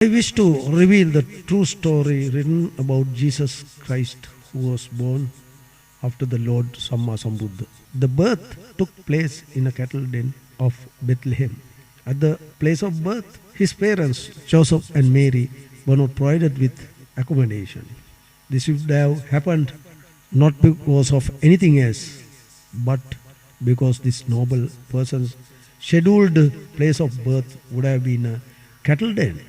I wish to reveal the true story written about Jesus Christ who was born after the Lord Samma Sambuddha. The birth took place in a cattle den of Bethlehem. At the place of birth, his parents, Joseph and Mary, were not provided with accommodation. This would have happened not because of anything else, but because this noble person's scheduled place of birth would have been a cattle den.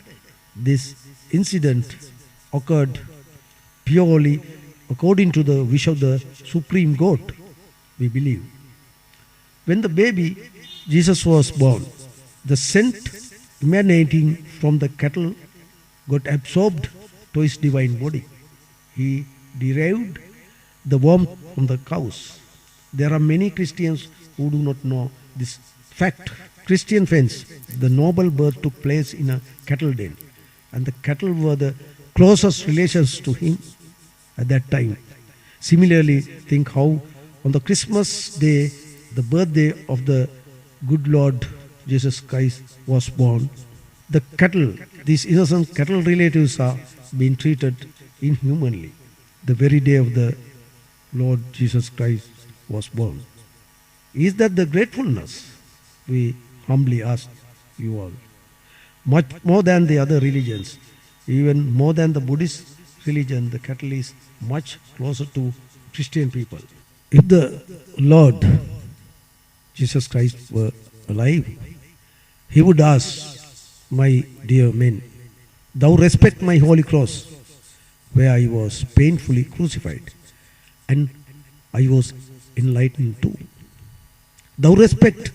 This incident occurred purely according to the wish of the supreme God, we believe. When the baby Jesus was born, the scent emanating from the cattle got absorbed to his divine body. He derived the warmth from the cows. There are many Christians who do not know this fact. Christian friends, the noble birth took place in a cattle den, and the cattle were the closest relations to him at that time. Similarly, think how on the Christmas day, the birthday of the good Lord Jesus Christ was born, the cattle, these innocent cattle relatives are being treated inhumanly. The very day of the Lord Jesus Christ was born. Is that the gratefulness? We humbly ask you all. Much more than the other religions, even more than the Buddhist religion, the cattle is much closer to Christian people. If the Lord Jesus Christ were alive, he would ask, my dear men, thou respect my holy cross, where I was painfully crucified, and I was enlightened too. Thou respect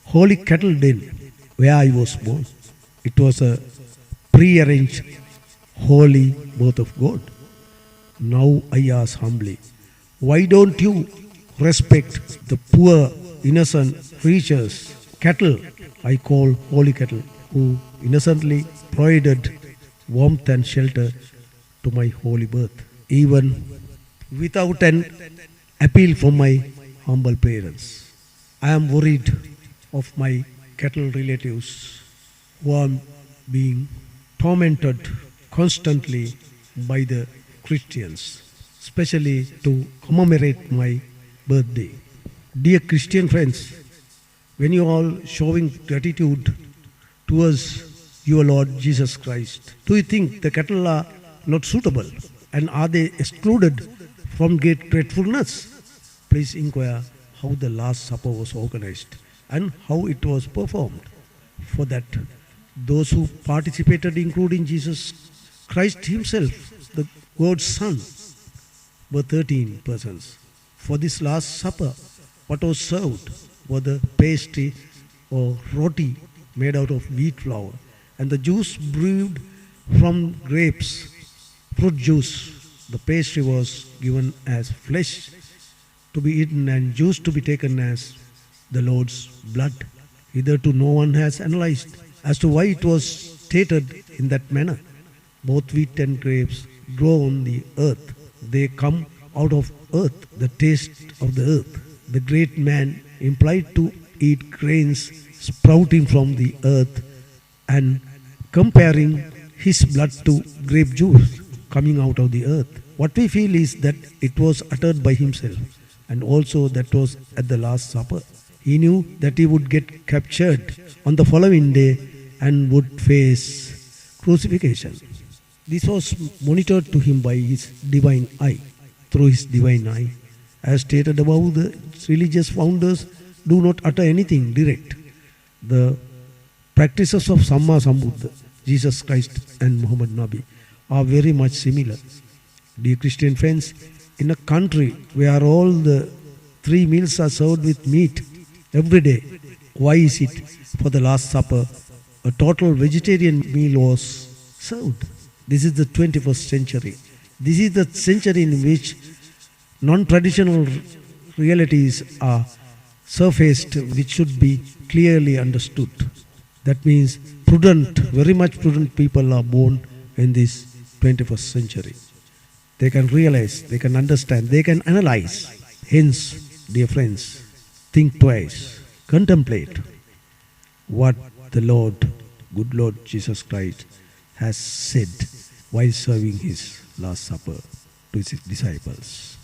holy cattle den, where I was born. It was a prearranged holy birth of God. Now I ask humbly, why don't you respect the poor, innocent creatures, cattle I call holy cattle, who innocently provided warmth and shelter to my holy birth, even without an appeal from my humble parents? I am worried of my cattle relatives who are being tormented constantly by the Christians, especially to commemorate my birthday. Dear Christian friends, when you all showing gratitude towards your Lord Jesus Christ, do you think the cattle are not suitable, and are they excluded from great gratefulness? Please inquire how the Last Supper was organized and how it was performed. For that, those who participated, including Jesus Christ himself, the God's Son, were 13 persons. For this Last Supper, what was served were the pastry or roti made out of wheat flour, and the juice brewed from grapes, fruit juice. The pastry was given as flesh to be eaten and juice to be taken as the Lord's blood. Hitherto no one has analyzed as to why it was stated in that manner. Both wheat and grapes grow on the earth. They come out of earth, the taste of the earth. The great man implied to eat grains sprouting from the earth and comparing his blood to grape juice coming out of the earth. What we feel is that it was uttered by himself, and also that was at the Last Supper. He knew that he would get captured on the following day and would face crucifixion. This was monitored to him by his divine eye, through his divine eye. As stated above, the religious founders do not utter anything direct. The practices of Samma Sambuddha, Jesus Christ and Muhammad Nabi, are very much similar. Dear Christian friends, in a country where all the 3 meals are served with meat every day, why is it for the Last Supper a total vegetarian meal was served? This is the 21st century. This is the century in which non-traditional realities are surfaced, which should be clearly understood. That means prudent, very much prudent people are born in this 21st century. They can realize, they can understand, they can analyze. Hence, dear friends, think twice, contemplate what the Lord, good Lord Jesus Christ, has said while serving his Last Supper to his disciples.